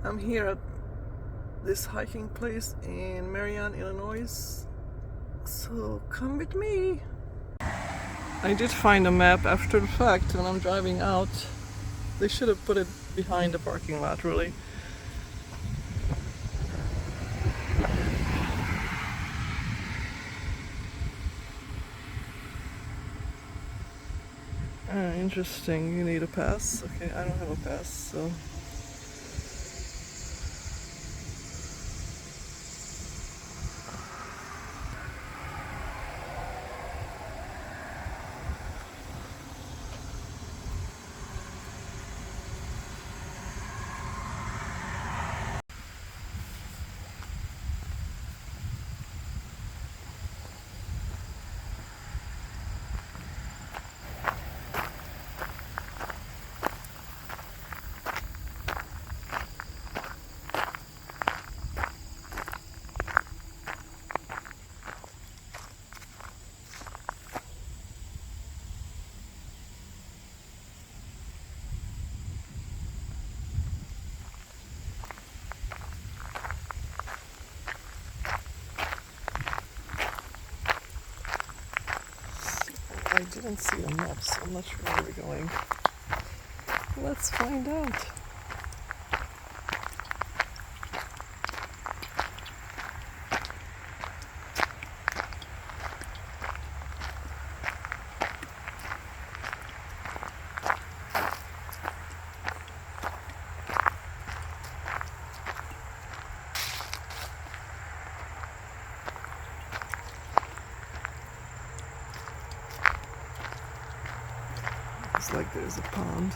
I'm here at this hiking place in Marion, Illinois, so come with me. I did find a map after the fact when I'm driving out. They should have put it behind the parking lot, really. Interesting, you need a pass. Okay, I don't have a pass, so. I didn't see a map, so I'm not sure where we're going. Let's find out. Looks like there's a pond.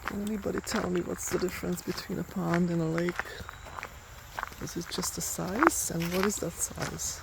Can anybody tell me what's the difference between a pond and a lake? Is it just the size? And what is that size?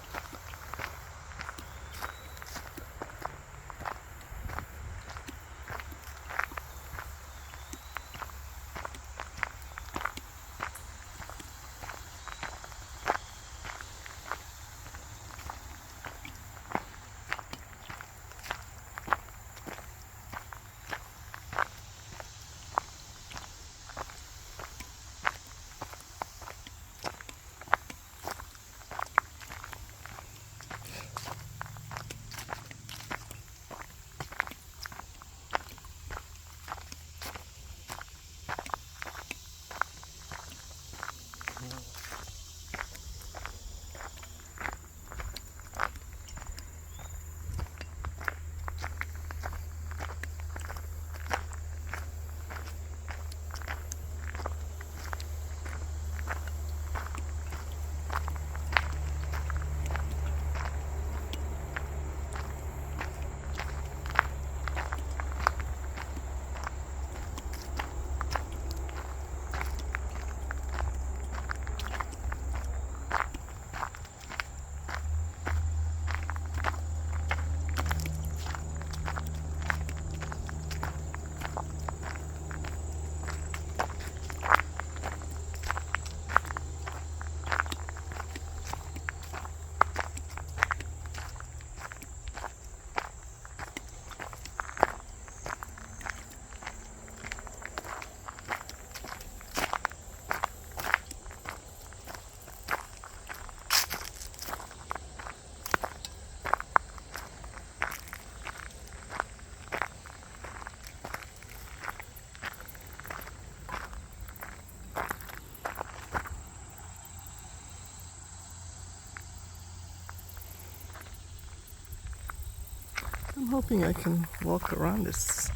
I'm hoping I can walk around this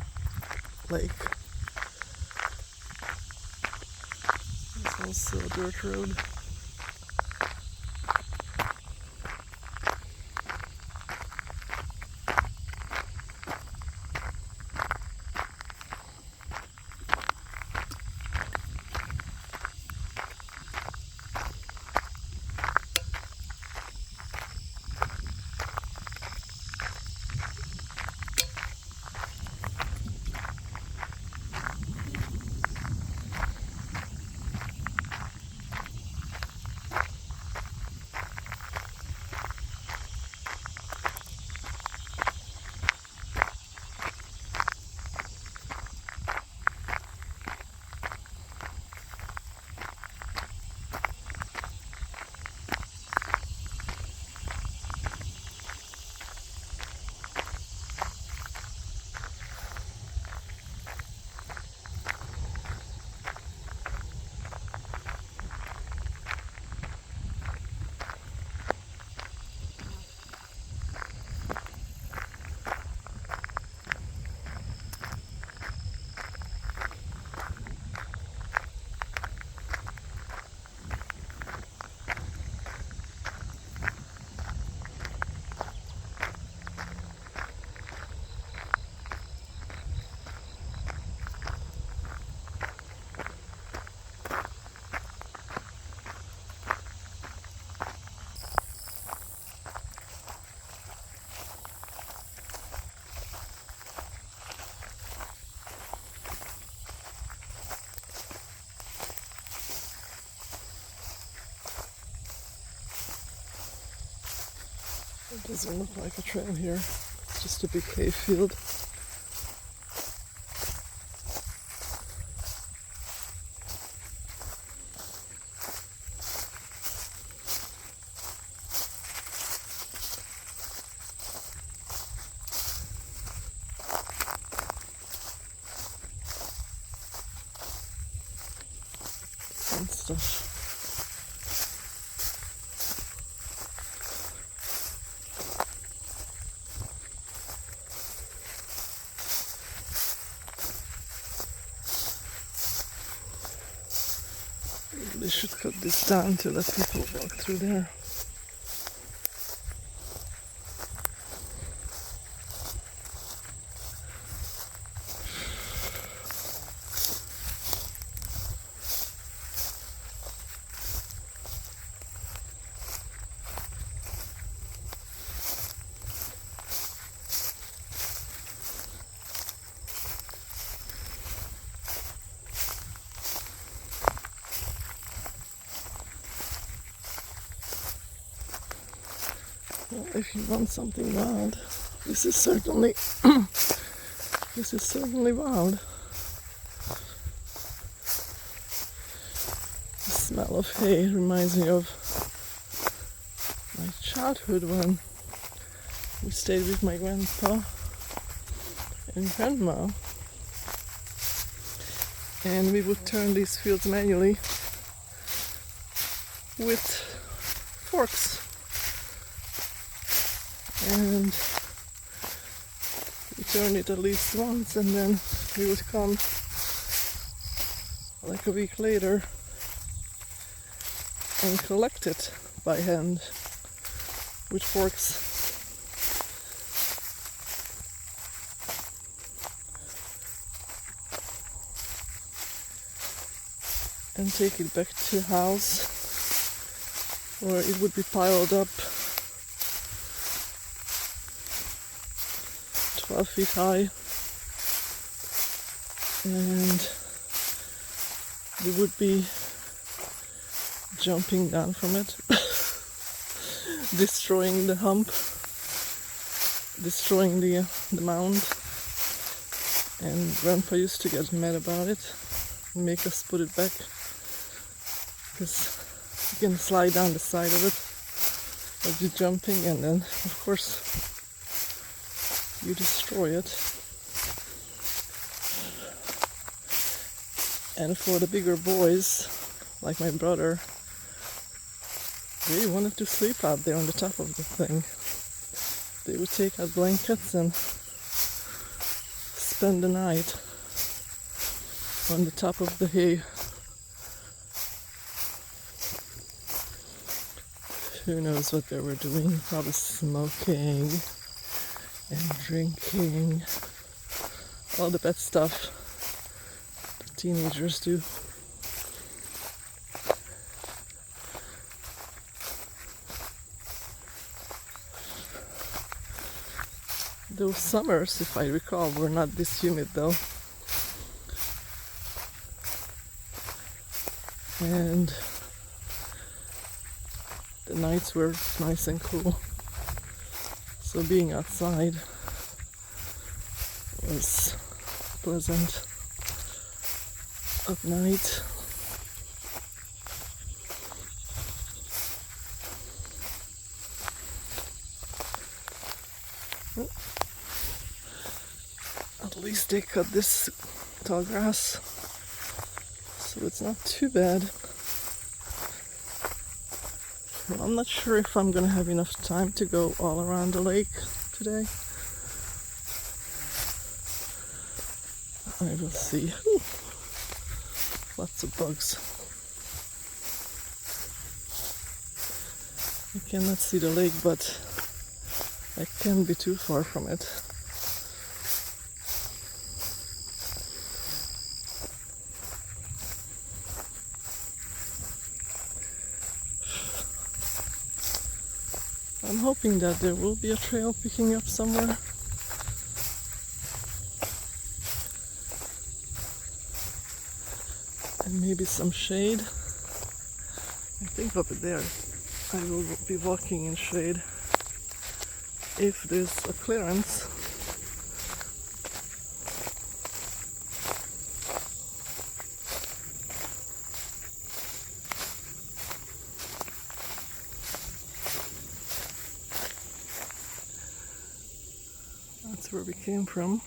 lake. There's also a dirt road. Doesn't look like a trail here. It's just a big hay field. And stuff. They should cut this down to let people walk through there. Well, if you want something wild, this is certainly wild. The smell of hay reminds me of my childhood when we stayed with my grandpa and grandma, and we would turn these fields manually with forks. And we turned it at least once, and then we would come like a week later and collect it by hand with forks. And take it back to the house, where it would be piled up 12 feet high, and we would be jumping down from it, destroying the hump, destroying the mound. And Grandpa used to get mad about it and make us put it back, because you can slide down the side of it as you're jumping, and then of course you destroy it. And for the bigger boys, like my brother, they wanted to sleep out there on the top of the thing. They would take out blankets and spend the night on the top of the hay. Who knows what they were doing? Probably smoking and drinking, all the bad stuff that teenagers do. Those summers, if I recall, were not this humid though. And the nights were nice and cool. So being outside was pleasant at night. At least they cut this tall grass, so it's not too bad. Well, I'm not sure if I'm gonna have enough time to go all around the lake today. I will see. Ooh, lots of bugs. I cannot see the lake, but I can't be too far from it. I'm hoping that there will be a trail picking up somewhere. And maybe some shade. I think over there I will be walking in shade. if there's a clearance. That's where we came from.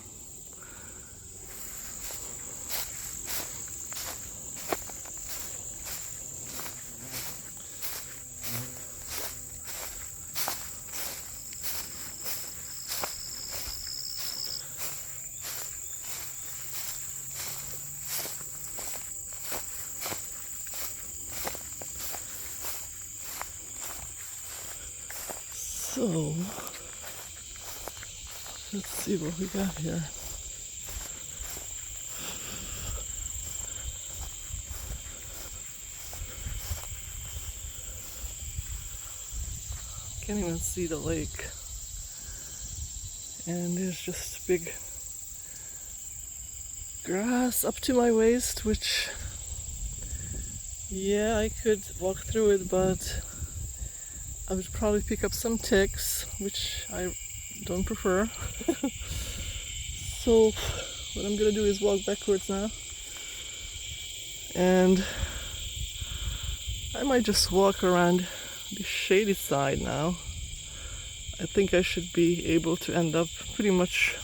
So, let's see what we got here. Can't even see the lake. And there's just big grass up to my waist, which, yeah, I could walk through it, but I would probably pick up some ticks, which I don't prefer. So what I'm gonna do is walk backwards now, and I might just walk around the shady side now. I think I should be able to end up pretty much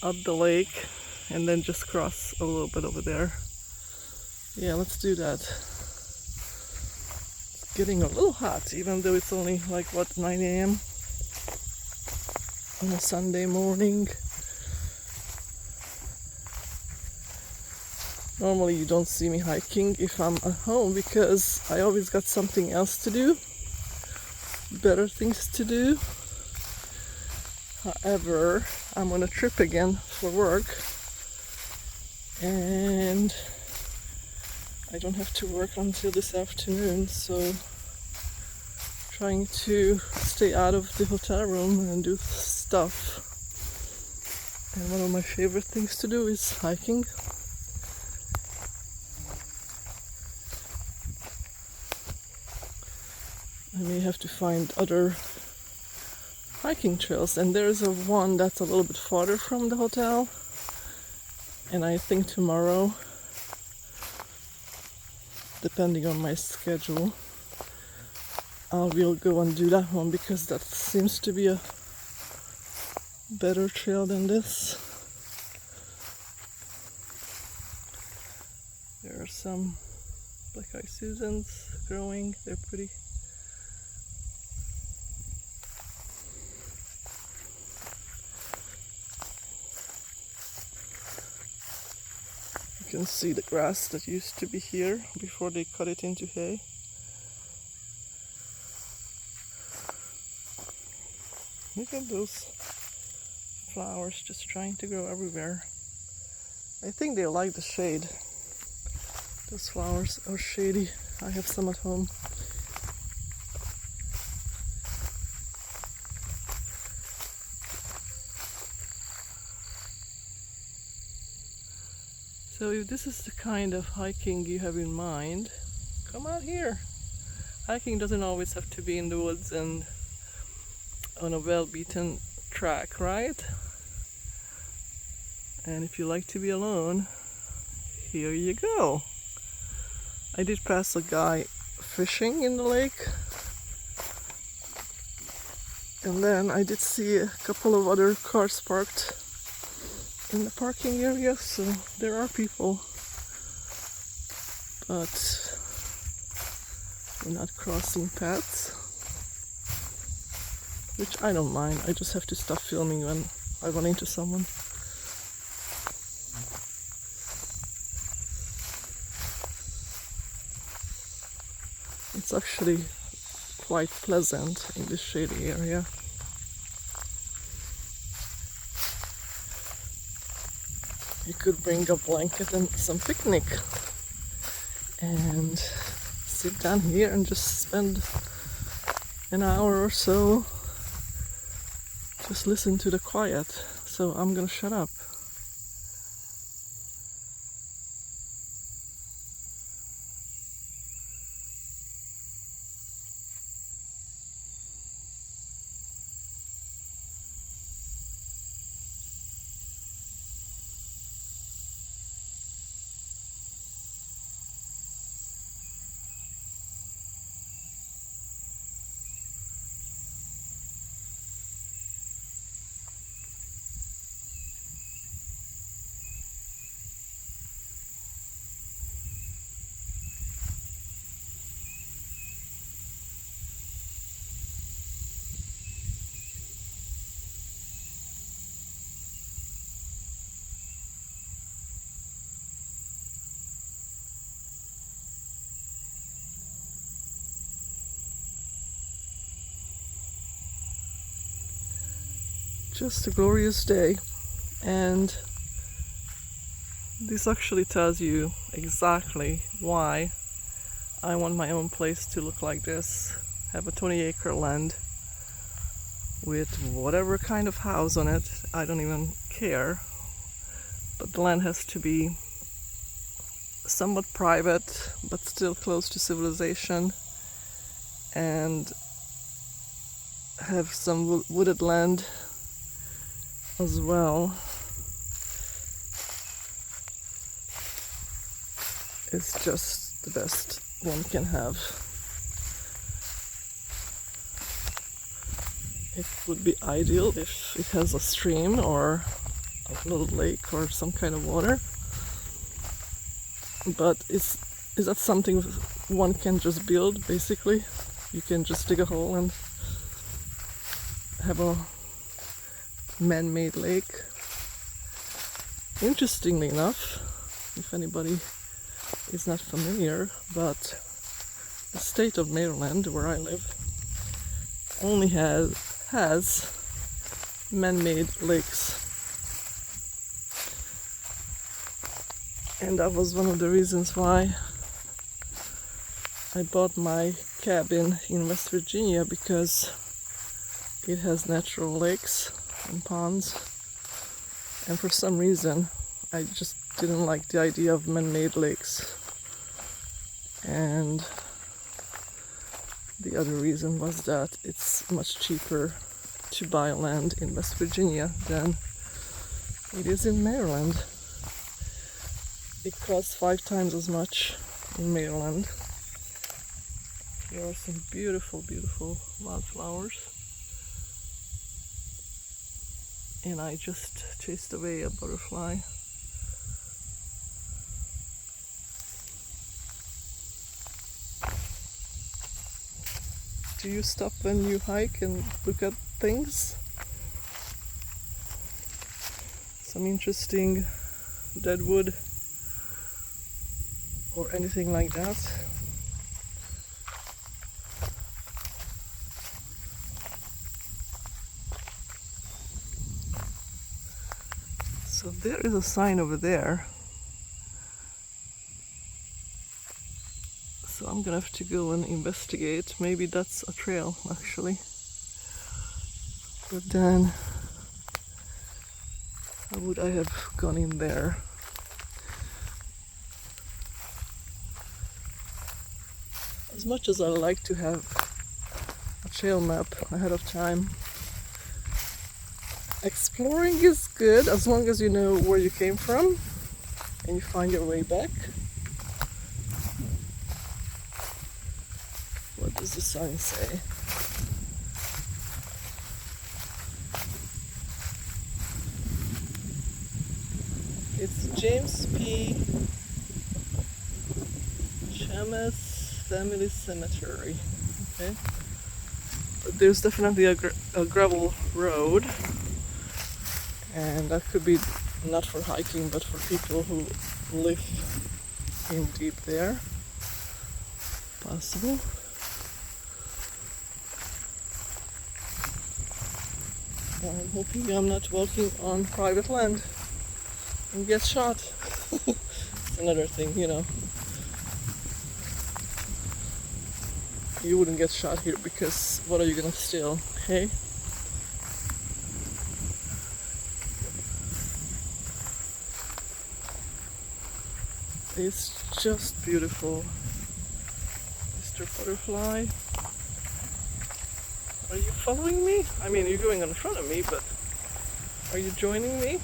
up the lake and then just cross a little bit over there. Yeah, let's do that. It's getting a little hot, even though it's only like, what, 9 a.m. on a Sunday morning. Normally you don't see me hiking if I'm at home because I always got something else to do, better things to do. However, I'm on a trip again for work, and I don't have to work until this afternoon, so trying to stay out of the hotel room and do stuff. And one of my favorite things to do is hiking. I may have to find other hiking trails, and there's a one that's a little bit farther from the hotel, and I think tomorrow, depending on my schedule, I will go and do that one because that seems to be a better trail than this. There are some black-eyed Susans growing, they're pretty. You can see the grass that used to be here before they cut it into hay. Look at those flowers just trying to grow everywhere. I think they like the shade. Those flowers are shady. I have some at home. So if this is the kind of hiking you have in mind, come out here. Hiking doesn't always have to be in the woods and on a well-beaten track, right? And if you like to be alone, here you go. I did pass a guy fishing in the lake, and then I did see a couple of other cars parked in the parking area, so there are people, but we're not crossing paths, which I don't mind. I just have to stop filming when I run into someone. It's actually quite pleasant in this shady area. You could bring a blanket and some picnic and sit down here and just spend an hour or so, just listen to the quiet. So I'm gonna shut up. just a glorious day. And this actually tells you exactly why I want my own place to look like this. Have a 20-acre land with whatever kind of house on it, I don't even care. But the land has to be somewhat private, but still close to civilization, and have some wooded land as well. It's just the best one can have. It would be ideal if it has a stream or a little lake or some kind of water. But is that something one can just build, basically? You can just dig a hole and have a man-made lake. Interestingly enough, if anybody is not familiar, but the state of Maryland, where I live, only has man-made lakes. And that was one of the reasons why I bought my cabin in West Virginia, because it has natural lakes and ponds. And for some reason, I just didn't like the idea of man-made lakes. And the other reason was that it's much cheaper to buy land in West Virginia than it is in Maryland. It costs 5 times as much in Maryland. Here are some beautiful, beautiful wildflowers. And I just chased away a butterfly. Do you stop when you hike and look at things? Some interesting deadwood or anything like that? So there is a sign over there. So I'm gonna have to go and investigate. Maybe that's a trail, actually. But then, how would I have gone in there? As much as I like to have a trail map ahead of time, exploring is good as long as you know where you came from and you find your way back. What does the sign say? It's James P. Chamis Family Cemetery. Okay. But there's definitely a gravel road, and that could be not for hiking but for people who live in deep there. Possible. I'm hoping I'm not walking on private land and get shot. It's another thing, you know. You wouldn't get shot here because what are you gonna steal, hey? It's just beautiful. Mr. Butterfly. Are you following me? I mean, you're going in front of me, but are you joining me?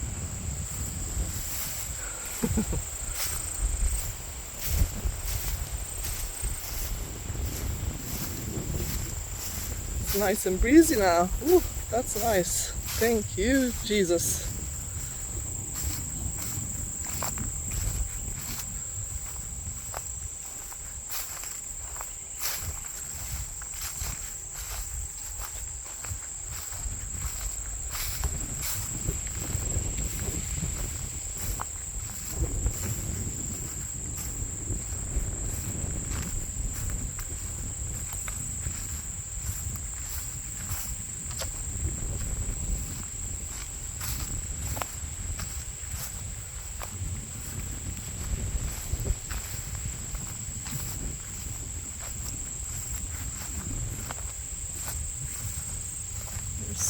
It's nice and breezy now. Ooh, that's nice. Thank you, Jesus.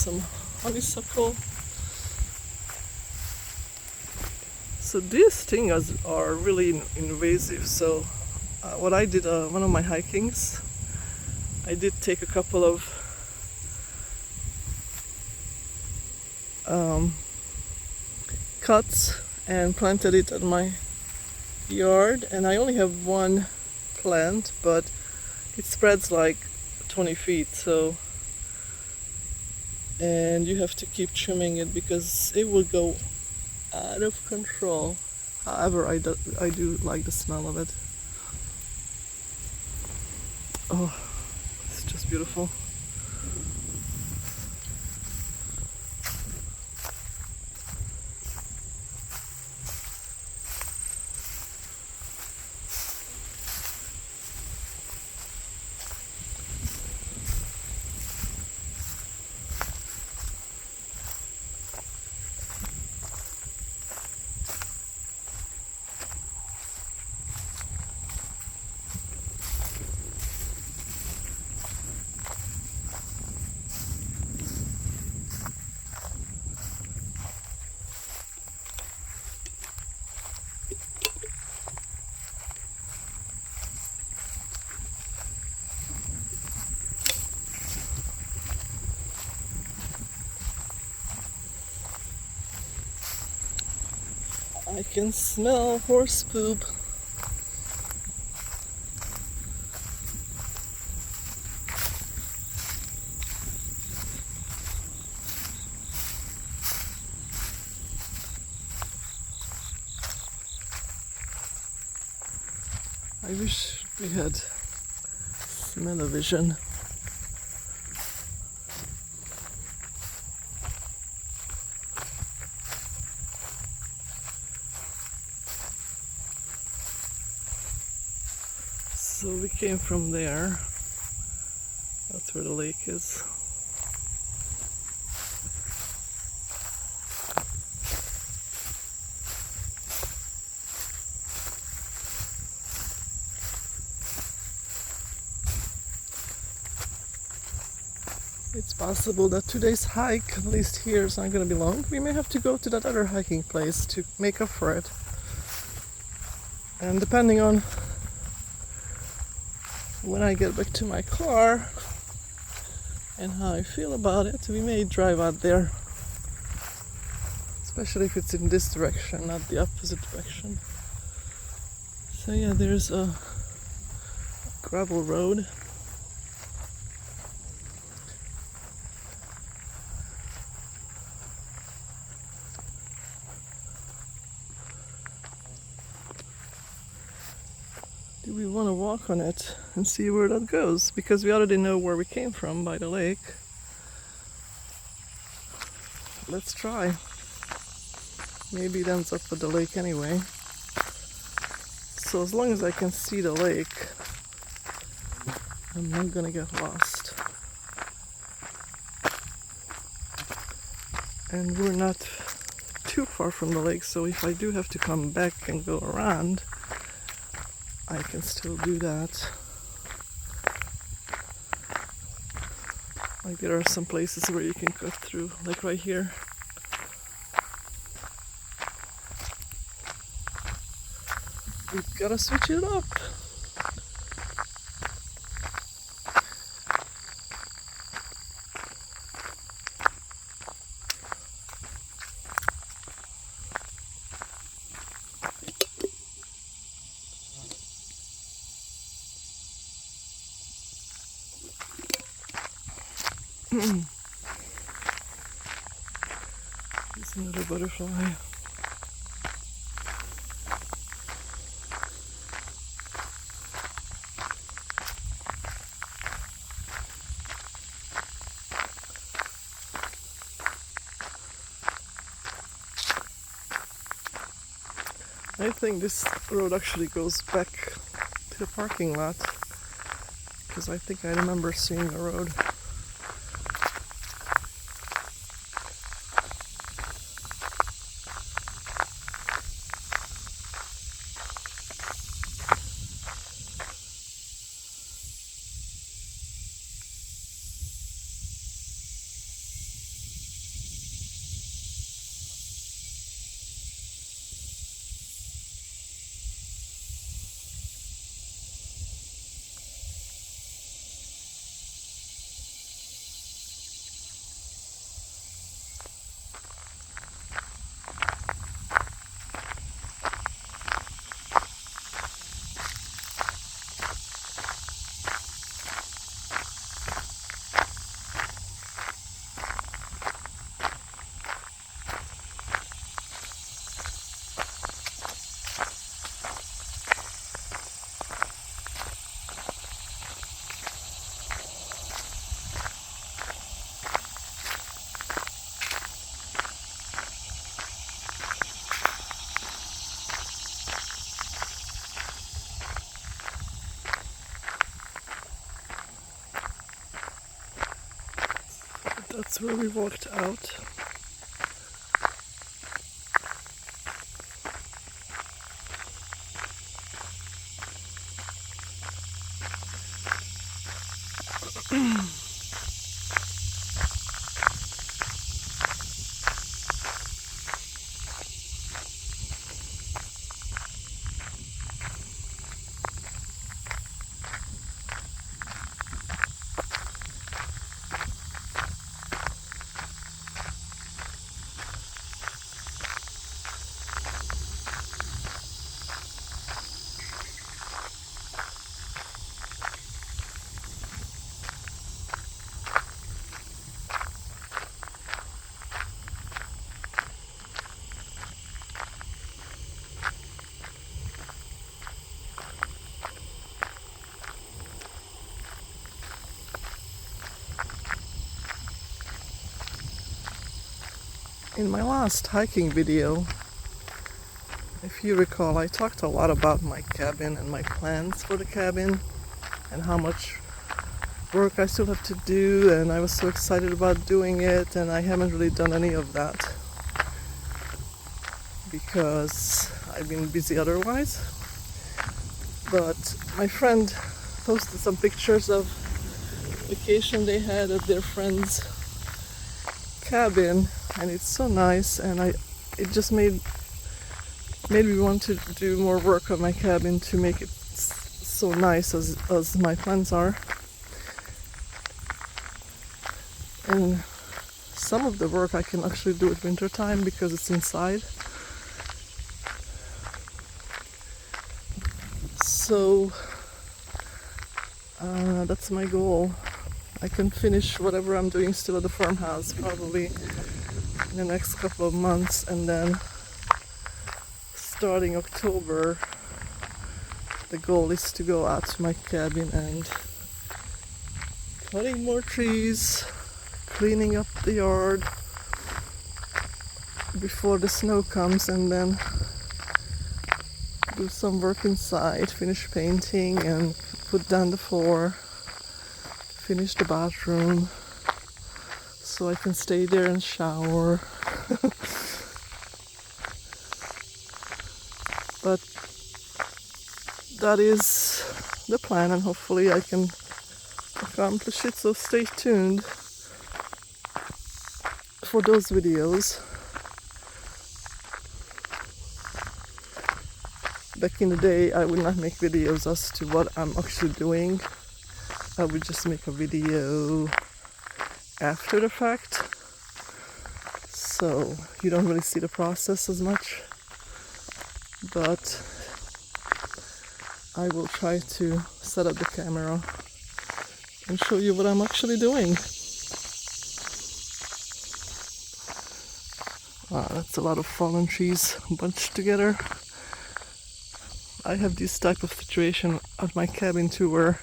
some honeysuckle. So these things are really invasive. So what I did, one of my hikings, I did take a couple of cuts and planted it at my yard, and I only have one plant, but it spreads like 20 feet, so, and you have to keep trimming it because it will go out of control. However, I do like the smell of it. Oh, it's just beautiful. I can smell horse poop. I wish we had smell-o-vision. So we came from there. That's where the lake is. It's possible that today's hike, at least here, is not going to be long. We may have to go to that other hiking place to make up for it. And depending on when I get back to my car and how I feel about it, we may drive out there. Especially if it's in this direction, not the opposite direction. So yeah, there's a gravel road. Do we want to walk on it and see where that goes? Because we already know where we came from, by the lake. Let's try. Maybe it ends up at the lake anyway. So as long as I can see the lake, I'm not gonna get lost. And we're not too far from the lake, so if I do have to come back and go around, I can still do that. Like there are some places where you can cut through, like right here. We've gotta switch it up. There's another butterfly. I think this road actually goes back to the parking lot, because I think I remember seeing the road. That's where we walked out. In my last hiking video, if you recall, I talked a lot about my cabin and my plans for the cabin and how much work I still have to do, and I was so excited about doing it, and I haven't really done any of that because I've been busy otherwise. But my friend posted some pictures of vacation they had at their friend's cabin, and it's so nice, and it just made me want to do more work on my cabin to make it so nice as my plans are. And some of the work I can actually do at winter time because it's inside. So that's my goal. I can finish whatever I'm doing still at the farmhouse probably in the next couple of months, and then starting October the goal is to go out to my cabin and cutting more trees, cleaning up the yard before the snow comes, and then do some work inside, finish painting and put down the floor, finish the bathroom so I can stay there and shower. But that is the plan, and hopefully I can accomplish it, so stay tuned for those videos. Back in the day, I would not make videos as to what I'm actually doing. I would just make a video after the fact, so you don't really see the process as much. But I will try to set up the camera and show you what I'm actually doing. That's a lot of fallen trees bunched together. I have this type of situation at my cabin too, where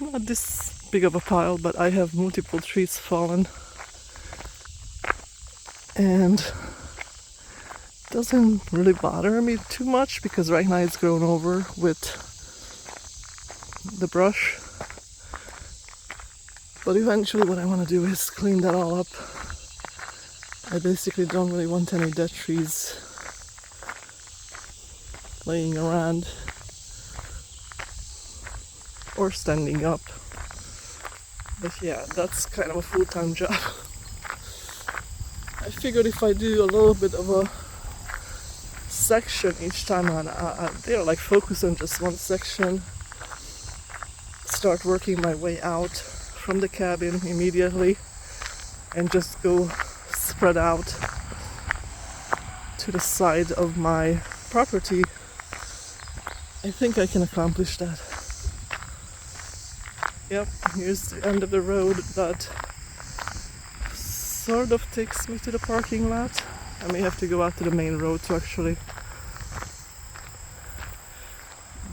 not this big of a pile, but I have multiple trees fallen, and it doesn't really bother me too much because right now it's grown over with the brush. But eventually what I want to do is clean that all up. I basically don't really want any dead trees laying around or standing up. But yeah, that's kind of a full-time job. I figured if I do a little bit of a section each time, they're like focus on just one section, start working my way out from the cabin immediately, and just go spread out to the side of my property. I think I can accomplish that. Yep, here's the end of the road that sort of takes me to the parking lot. I may have to go out to the main road to actually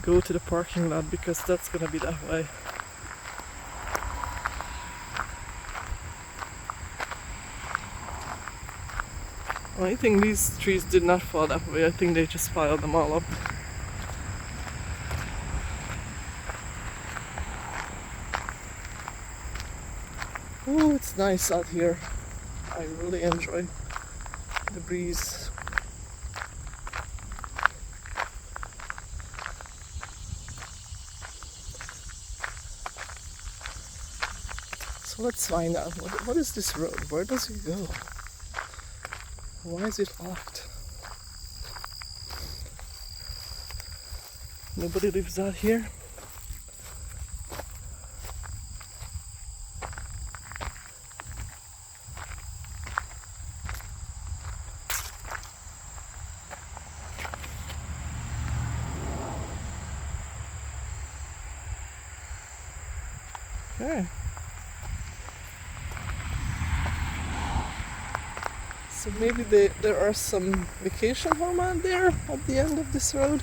go to the parking lot, because that's gonna be that way. Well, I think these trees did not fall that way. I think they just piled them all up. Oh, it's nice out here. I really enjoy the breeze. So let's find out what is this road? Where does it go? Why is it locked? Nobody lives out here. Okay. So maybe there are some vacation home out there at the end of this road.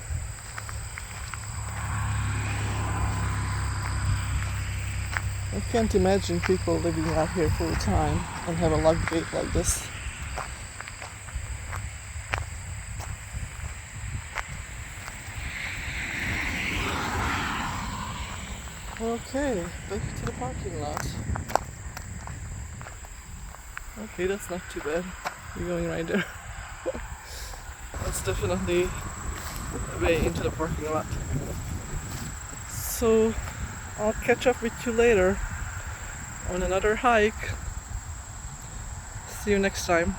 I can't imagine people living out here full time and have a locked gate like this. Okay, back to the parking lot. Okay, that's not too bad. You're going right there. That's definitely a way into the parking lot. So I'll catch up with you later on another hike. See you next time.